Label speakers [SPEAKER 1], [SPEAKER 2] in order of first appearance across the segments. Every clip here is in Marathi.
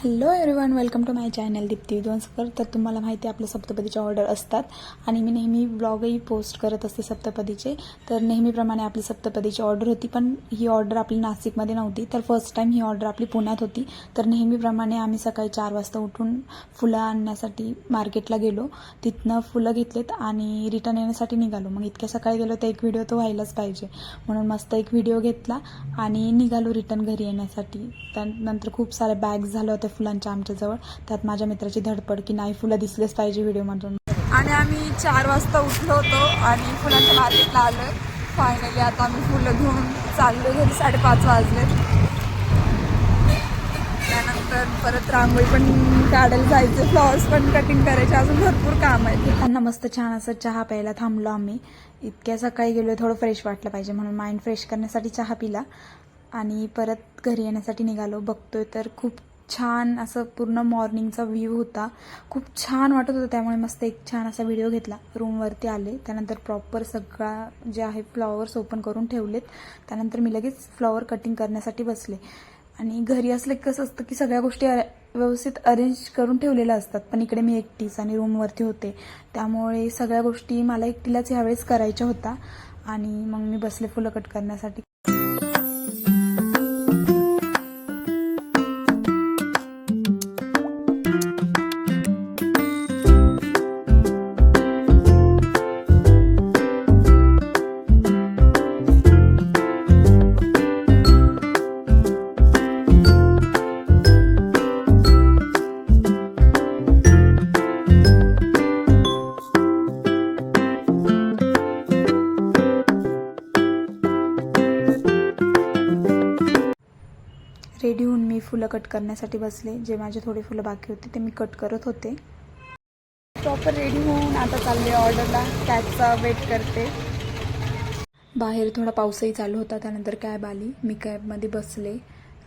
[SPEAKER 1] Hello everyone, welcome to my channel Deepti Vidhwanskar. तर तुम्हाला माहिती आहे आपल्या सप्तपदीचे ऑर्डर असतात आणि मी नेहमी ब्लॉगही पोस्ट करत असते सप्तपदीचे. तर नेहमीप्रमाणे आपली सप्तपदीची ऑर्डर होती, पण ही ऑर्डर आपली नाशिकमध्ये नव्हती. तर फर्स्ट टाईम ही ऑर्डर आपली पुण्यात होती. तर नेहमीप्रमाणे आम्ही सकाळी 4 वाजता उठून फुलं आणण्यासाठी मार्केटला गेलो. तिथनं फुलं घेतलेत आणि रिटर्न येण्यासाठी निघालो. मग इतक्या सकाळी गेलो तर एक व्हिडिओ तो व्हायलाच पाहिजे, म्हणून मस्त एक व्हिडिओ घेतला आणि निघालो रिटर्न घरी येण्यासाठी. त्यानंतर खूप सारे बॅग्स झाले होते फुलांच्या आमच्याजवळ. त्यात माझ्या मित्राची धडपड की नाही, फुलं दिसलेच पाहिजे व्हिडिओमधून. आणि आम्ही 4 वाजता उठलो होतो आणि फुलांच्या मार्केटला आलो. फायनली आता आम्ही फुलं घेऊन चाललो घरी. 5:30 वाजले. त्यानंतर परत रांगोळी पण काढायला जायचं, फ्लॉवर्स पण कटिंग करायचे, अजून भरपूर काम आहे. त्यांना मस्त छान असं चहा प्यायला थांबलो आम्ही. इतक्या सकाळी गेलो, थोडं फ्रेश वाटलं पाहिजे म्हणून माइंड फ्रेश करण्यासाठी चहा पिला आणि परत घरी येण्यासाठी निघालो. बघतोय तर खूप छान असं पूर्ण मॉर्निंगचा व्ह्यू होता. खूप छान वाटत होतं, त्यामुळे मस्त एक छान असा व्हिडिओ घेतला. रूमवरती आले, त्यानंतर प्रॉपर सगळा जे आहे फ्लॉवर्स ओपन करून ठेवलेत. त्यानंतर मी लगेच फ्लॉवर कटिंग करण्यासाठी बसले. आणि घरी असलं की कसं असतं की सगळ्या गोष्टी व्यवस्थित अरेंज करून ठेवलेल्या असतात, पण इकडे मी एकटीच आणि रूमवरती होते, त्यामुळे सगळ्या गोष्टी मला एकटीलाच यावेळेस करायच्या होत्या. आणि मग मी बसले फुलं कट करण्यासाठी. रेडी होऊन मी फुलं कट करण्यासाठी बसले. जे माझे थोडे फुलं बाकी होते ते मी कट करत होते. प्रॉपर रेडी होऊन आता चालले ऑर्डरला. कॅबचा वेट करते. बाहेर थोडा पाऊसही चालू होता. त्यानंतर कॅब आली, मी कॅबमध्ये बसले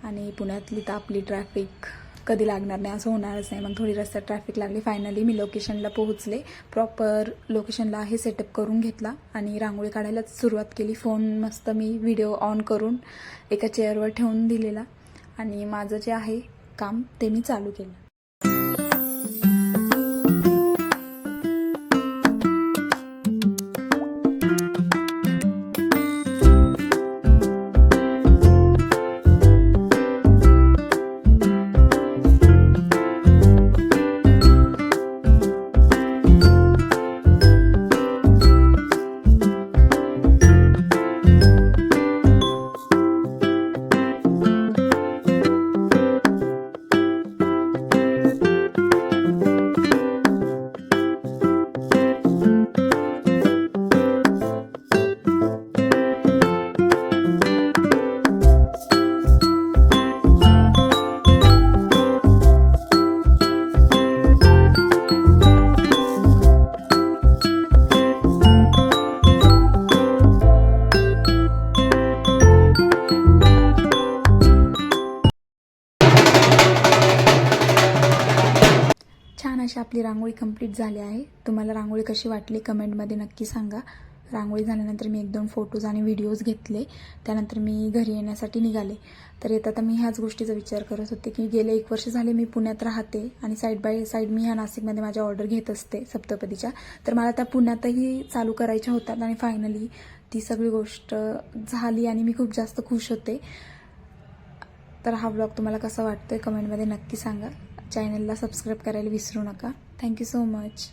[SPEAKER 1] आणि पुण्यातली तर आपली ट्रॅफिक कधी लागणार नाही असं होणारच नाही. मग थोडी रस्त्यात ट्रॅफिक लागली. फायनली मी लोकेशनला पोहोचले. प्रॉपर लोकेशनला आहे सेटअप करून घेतला आणि रांगोळी काढायलाच सुरुवात केली. फोन मस्त मी व्हिडिओ ऑन करून एका चेअरवर ठेवून दिलेला आणि माझं जे आहे काम ते मी चालू केलं. छान अशी आपली रांगोळी कंप्लीट झाली आहे. तुम्हाला रांगोळी कशी वाटली कमेंटमध्ये नक्की सांगा. रांगोळी झाल्यानंतर मी 1-2 फोटोज आणि व्हिडिओज घेतले. त्यानंतर मी घरी येण्यासाठी निघाले. तर येतात मी ह्याच गोष्टीचा विचार करत होते की गेले 1 वर्ष झाले मी पुण्यात राहते आणि साईड बाय साईड मी ह्या नाशिकमध्ये माझ्या ऑर्डर घेत असते सप्तपदीच्या. तर मला त्या पुण्यातही चालू करायच्या होत्या आणि फायनली ती सगळी गोष्ट झाली आणि मी खूप जास्त खुश होते. तर हा ब्लॉग तुम्हाला कसा वाटतोय कमेंटमध्ये नक्की सांगा. चॅनलला सबस्क्राईब करायला विसरू नका. Thank you so much.